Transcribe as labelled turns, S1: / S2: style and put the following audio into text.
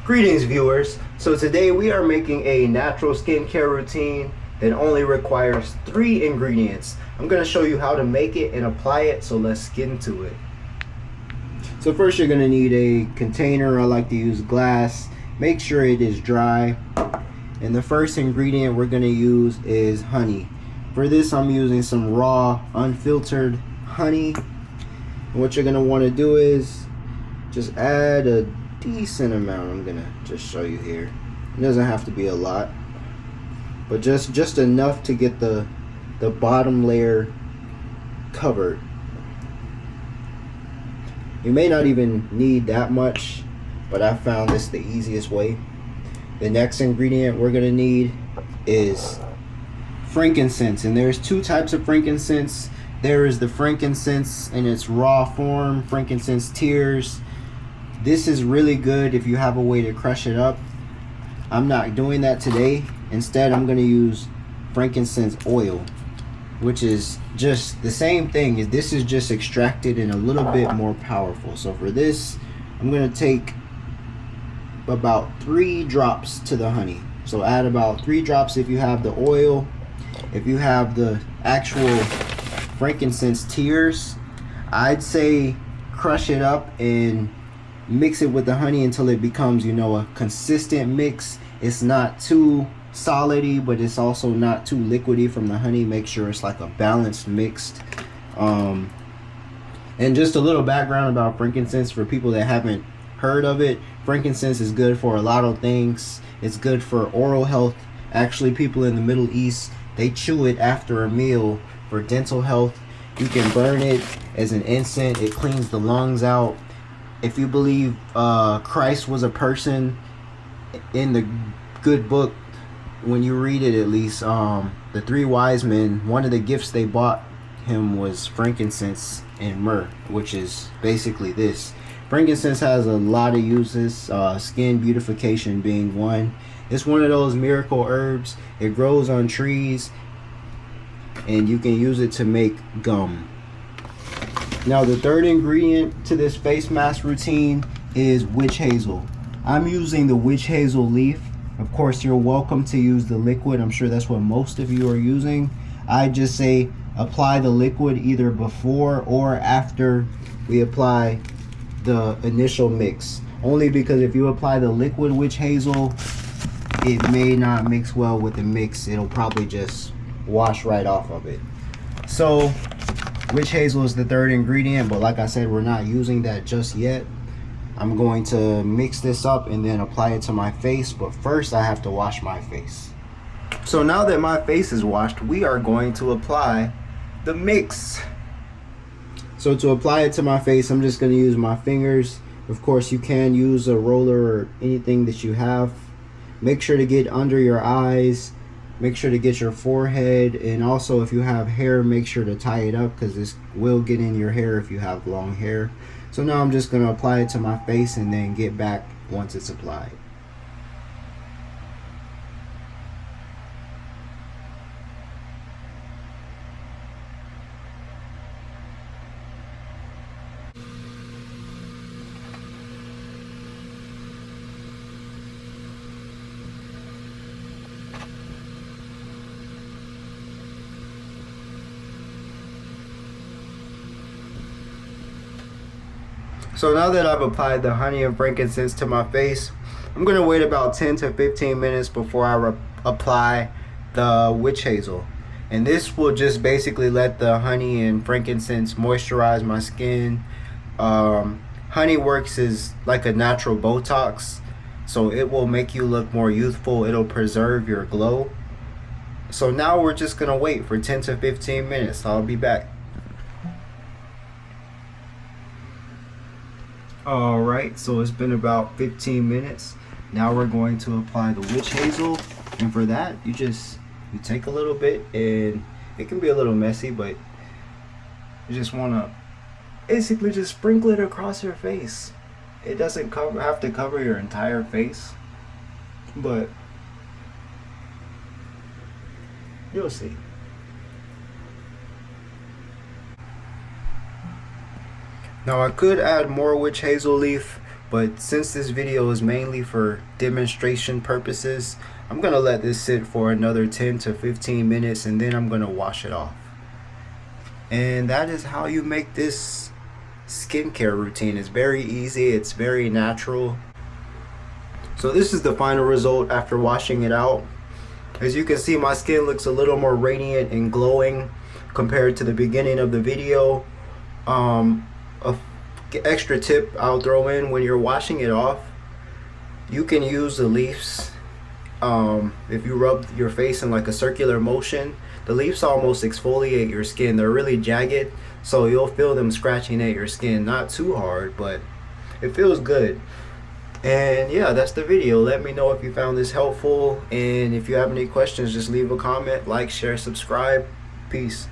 S1: Greetings viewers. So today we are making a natural skincare routine that only requires 3 ingredients. I'm going to show you how to make it and apply it, so let's get into it. So first you're going to need a container. I like to use glass. Make sure it is dry. And the first ingredient we're going to use is honey. For this I'm using some raw unfiltered honey. And what you're going to want to do is just add a decent amount. I'm gonna just show you here. It doesn't have to be a lot, but just enough to get the bottom layer covered. You may not even need that much, but I found this the easiest way. The next ingredient we're gonna need is frankincense, and there's 2 types of frankincense. There is the frankincense in its raw form, frankincense tears. This is really good if you have a way to crush it up. I'm not doing that today. Instead, I'm going to use frankincense oil, which is just the same thing. This is just extracted and a little bit more powerful. So for this, I'm going to take about 3 drops to the honey. So add about 3 drops if you have the oil. If you have the actual frankincense tears, I'd say crush it up and mix it with the honey until it becomes, a consistent mix. It's not too solidy, but it's also not too liquidy from the honey. Make sure it's like a balanced mixed. And just a little background about frankincense for people that haven't heard of it. Frankincense is good for a lot of things. It's good for oral health. Actually, people in the Middle East, they chew it after a meal for dental health. You can burn it as an incense. It cleans the lungs out. If you believe Christ was a person, in the good book, when you read it at least, the 3 wise men, one of the gifts they bought him was frankincense and myrrh, which is basically this. Frankincense has a lot of uses, skin beautification being one. It's one of those miracle herbs. It grows on trees, and you can use it to make gum. Now the third ingredient to this face mask routine is witch hazel. I'm using the witch hazel leaf. Of course, you're welcome to use the liquid. I'm sure that's what most of you are using. I just say apply the liquid either before or after we apply the initial mix. Only because if you apply the liquid witch hazel, it may not mix well with the mix. It'll probably just wash right off of it. So witch hazel is the third ingredient, but like I said, we're not using that just yet. I'm going to mix this up and then apply it to my face, but first I have to wash my face. So now that my face is washed, we are going to apply the mix. So to apply it to my face, I'm just going to use my fingers. Of course, you can use a roller or anything that you have. Make sure to get under your eyes. Make sure to get your forehead, and also if you have hair, make sure to tie it up because this will get in your hair if you have long hair. So now I'm just going to apply it to my face and then get back once it's applied. So now that I've applied the honey and frankincense to my face, I'm going to wait about 10 to 15 minutes before I apply the witch hazel. And this will just basically let the honey and frankincense moisturize my skin. Honey works as like a natural Botox, so it will make you look more youthful. It'll preserve your glow. So now we're just going to wait for 10 to 15 minutes. I'll be back. Alright, so it's been about 15 minutes. Now we're going to apply the witch hazel, and for that you take a little bit, and it can be a little messy, but you just want to basically just sprinkle it across your face. It doesn't have to cover your entire face, but you'll see. Now I could add more witch hazel leaf, But since this video is mainly for demonstration purposes, I'm gonna let this sit for another 10 to 15 minutes and then I'm gonna wash it off. And that is how you make this skincare routine. It's very easy, it's very natural. So this is the final result after washing it out. As you can see, my skin looks a little more radiant and glowing compared to the beginning of the video. A extra tip I'll throw in: when you're washing it off, you can use the leaves. If you rub your face in like a circular motion, the leaves almost exfoliate your skin. They're really jagged, so you'll feel them scratching at your skin. Not too hard, but it feels good. And yeah, that's the video. Let me know if you found this helpful, and if you have any questions, just leave a comment, like, share, subscribe. Peace.